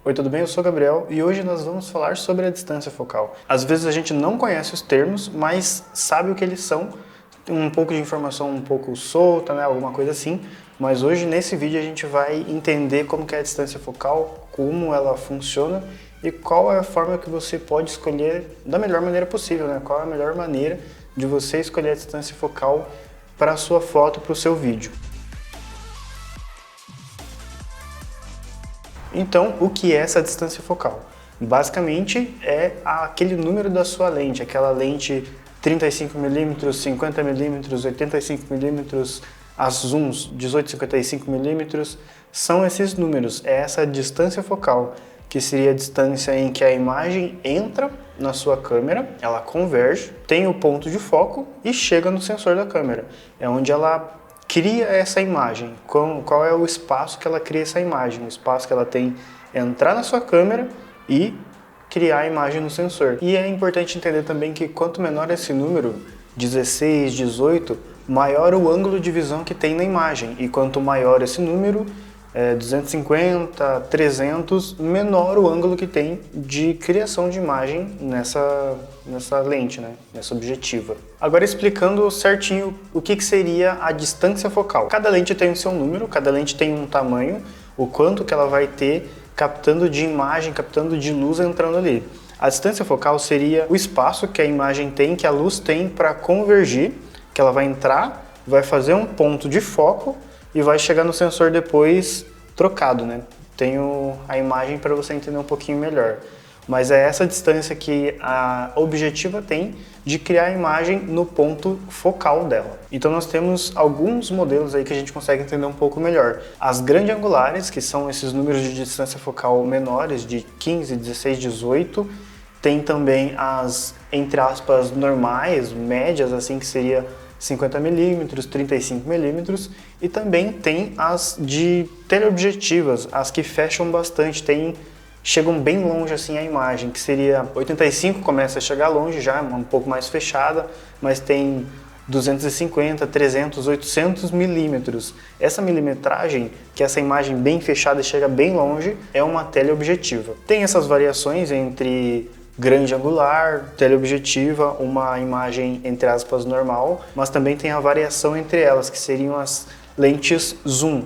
Oi, tudo bem? Eu sou o Gabriel e hoje nós vamos falar sobre a distância focal. Às vezes a gente não conhece os termos, mas sabe o que eles são. Tem um pouco de informação um pouco solta, né? Alguma coisa assim. Mas hoje nesse vídeo a gente vai entender como que é a distância focal, como ela funciona e qual é a forma que você pode escolher da melhor maneira possível, né? Qual é a melhor maneira de você escolher a distância focal para a sua foto, para o seu vídeo. Então, o que é essa distância focal? Basicamente é aquele número da sua lente, aquela lente 35mm, 50mm, 85mm, as zooms 18-55mm, são esses números, é essa distância focal, que seria a distância em que a imagem entra na sua câmera, ela converge, tem o ponto de foco e chega no sensor da câmera. É onde ela cria essa imagem, qual é o espaço que ela cria essa imagem, o espaço que ela tem entrar na sua câmera e criar a imagem no sensor. E é importante entender também que quanto menor esse número, 16, 18, maior o ângulo de visão que tem na imagem, e quanto maior esse número, 250, 300, menor o ângulo que tem de criação de imagem nessa lente, né? Nessa objetiva. Agora explicando certinho o que seria a distância focal. Cada lente tem o seu número, cada lente tem um tamanho, o quanto que ela vai ter captando de imagem, captando de luz entrando ali. A distância focal seria o espaço que a imagem tem, que a luz tem para convergir, que ela vai entrar, vai fazer um ponto de foco e vai chegar no sensor depois trocado, né? Tenho a imagem para você entender um pouquinho melhor. Mas é essa distância que a objetiva tem de criar a imagem no ponto focal dela. Então nós temos alguns modelos aí que a gente consegue entender um pouco melhor. As grandes angulares, que são esses números de distância focal menores, de 15, 16, 18. Tem também as, entre aspas, normais, médias, assim, que seria 50mm, 35mm, e também tem as de teleobjetivas, as que fecham bastante, chegam bem longe assim a imagem, que seria 85, começa a chegar longe já, um pouco mais fechada, mas tem 250, 300, 800 milímetros. Essa milimetragem, que essa imagem bem fechada chega bem longe, é uma teleobjetiva. Tem essas variações entre grande angular, teleobjetiva, uma imagem entre aspas normal, mas também tem a variação entre elas, que seriam as lentes zoom.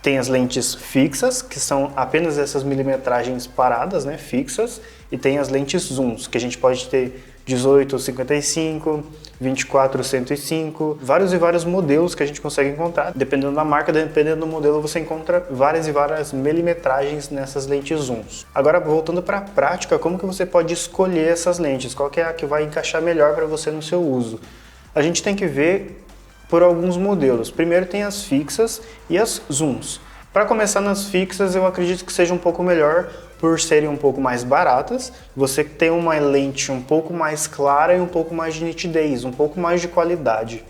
Tem as lentes fixas, que são apenas essas milimetragens paradas, né, fixas, e tem as lentes zooms, que a gente pode ter 18-55, 24-105, vários e vários modelos que a gente consegue encontrar. Dependendo da marca, dependendo do modelo, você encontra várias e várias milimetragens nessas lentes zooms. Agora, voltando para a prática, como que você pode escolher essas lentes? Qual que é a que vai encaixar melhor para você no seu uso? A gente tem que ver por alguns modelos. Primeiro tem as fixas e as zooms. Para começar nas fixas, eu acredito que seja um pouco melhor por serem um pouco mais baratas. Você tem uma lente um pouco mais clara e um pouco mais de nitidez, um pouco mais de qualidade.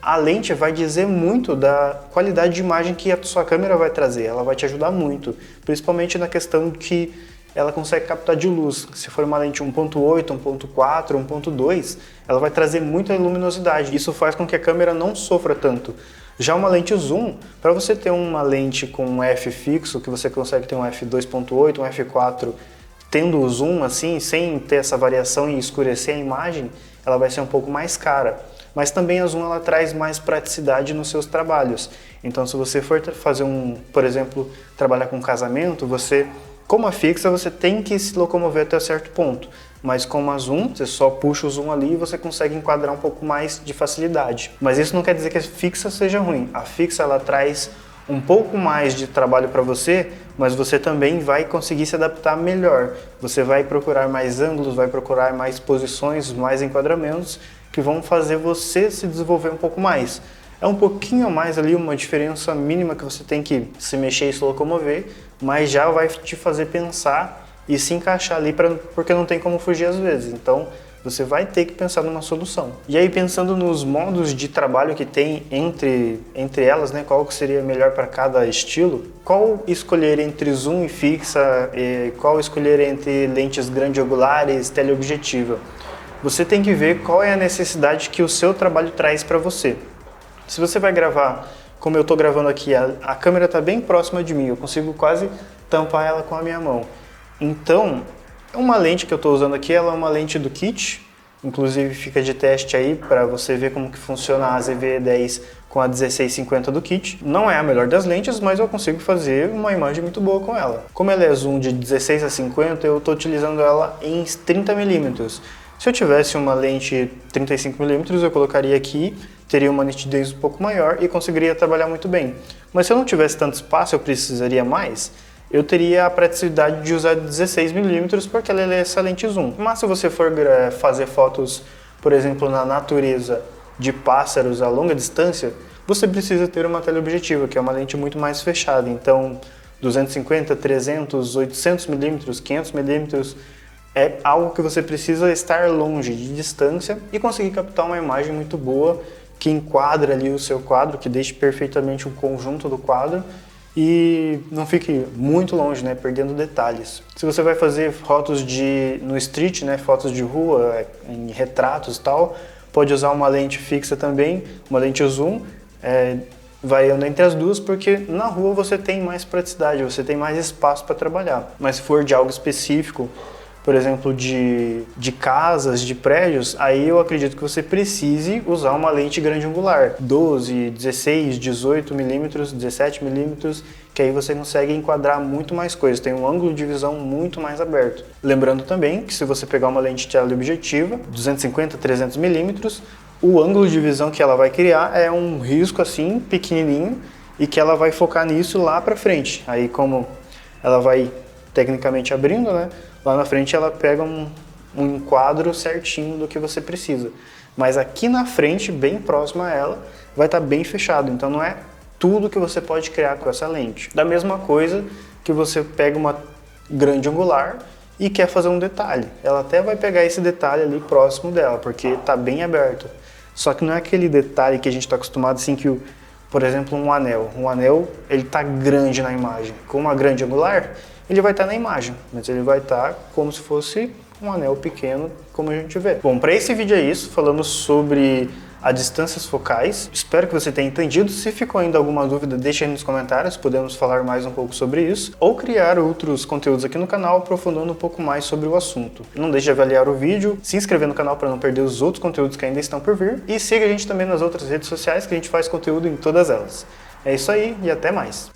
A lente vai dizer muito da qualidade de imagem que a sua câmera vai trazer, ela vai te ajudar muito, principalmente na questão que ela consegue captar de luz. Se for uma lente 1.8, 1.4, 1.2, ela vai trazer muita luminosidade. Isso faz com que a câmera não sofra tanto. Já uma lente zoom, para você ter uma lente com um f fixo, que você consegue ter um f2.8, um f4, tendo o zoom assim, sem ter essa variação e escurecer a imagem, ela vai ser um pouco mais cara. Mas também a zoom ela traz mais praticidade nos seus trabalhos. Então se você for fazer por exemplo, trabalhar com casamento, como a fixa, você tem que se locomover até certo ponto, mas com a zoom, você só puxa o zoom ali e você consegue enquadrar um pouco mais de facilidade. Mas isso não quer dizer que a fixa seja ruim. A fixa ela traz um pouco mais de trabalho para você, mas você também vai conseguir se adaptar melhor. Você vai procurar mais ângulos, vai procurar mais posições, mais enquadramentos que vão fazer você se desenvolver um pouco mais. É um pouquinho a mais ali, uma diferença mínima que você tem que se mexer e se locomover, mas já vai te fazer pensar e se encaixar ali, porque não tem como fugir às vezes. Então, você vai ter que pensar numa solução. E aí, pensando nos modos de trabalho que tem entre elas, né, qual que seria melhor para cada estilo, qual escolher entre zoom e fixa, qual escolher entre lentes grande angulares, teleobjetiva. Você tem que ver qual é a necessidade que o seu trabalho traz para você. Se você vai gravar, como eu estou gravando aqui, a câmera está bem próxima de mim, eu consigo quase tampar ela com a minha mão. Então, uma lente que eu estou usando aqui, ela é uma lente do kit, inclusive fica de teste aí para você ver como que funciona a ZV-10 com a 1650 do kit. Não é a melhor das lentes, mas eu consigo fazer uma imagem muito boa com ela. Como ela é zoom de 16 a 50, eu estou utilizando ela em 30mm. Se eu tivesse uma lente 35mm, eu colocaria aqui, teria uma nitidez um pouco maior e conseguiria trabalhar muito bem. Mas se eu não tivesse tanto espaço, eu precisaria mais, eu teria a praticidade de usar 16mm porque ela é excelente zoom. Mas se você for fazer fotos, por exemplo, na natureza de pássaros a longa distância, você precisa ter uma teleobjetiva, que é uma lente muito mais fechada. Então, 250, 300, 800mm, 500mm é algo que você precisa estar longe de distância e conseguir captar uma imagem muito boa que enquadra ali o seu quadro, que deixe perfeitamente o conjunto do quadro e não fique muito longe, né, perdendo detalhes. Se você vai fazer fotos no street, né, fotos de rua, em retratos e tal, pode usar uma lente fixa também, uma lente zoom, variando entre as duas, porque na rua você tem mais praticidade, você tem mais espaço para trabalhar. Mas se for de algo específico, por exemplo, de casas, de prédios, aí eu acredito que você precise usar uma lente grande angular, 12, 16, 18mm, 17mm, que aí você consegue enquadrar muito mais coisas, tem um ângulo de visão muito mais aberto. Lembrando também que se você pegar uma lente teleobjetiva, 250, 300mm, o ângulo de visão que ela vai criar é um risco assim, pequenininho, e que ela vai focar nisso lá pra frente. Aí como ela vai tecnicamente abrindo, né? Lá na frente ela pega um enquadro certinho do que você precisa. Mas aqui na frente, bem próximo a ela, vai estar bem fechado. Então não é tudo que você pode criar com essa lente. Da mesma coisa que você pega uma grande angular e quer fazer um detalhe. Ela até vai pegar esse detalhe ali próximo dela, porque está bem aberto. Só que não é aquele detalhe que a gente está acostumado assim que, por exemplo, um anel. Um anel, ele está grande na imagem. Com uma grande angular, ele vai estar na imagem, mas ele vai estar como se fosse um anel pequeno, como a gente vê. Bom, para esse vídeo é isso, falamos sobre as distâncias focais. Espero que você tenha entendido. Se ficou ainda alguma dúvida, deixe aí nos comentários, podemos falar mais um pouco sobre isso, ou criar outros conteúdos aqui no canal, aprofundando um pouco mais sobre o assunto. Não deixe de avaliar o vídeo, se inscrever no canal para não perder os outros conteúdos que ainda estão por vir, e siga a gente também nas outras redes sociais, que a gente faz conteúdo em todas elas. É isso aí e até mais!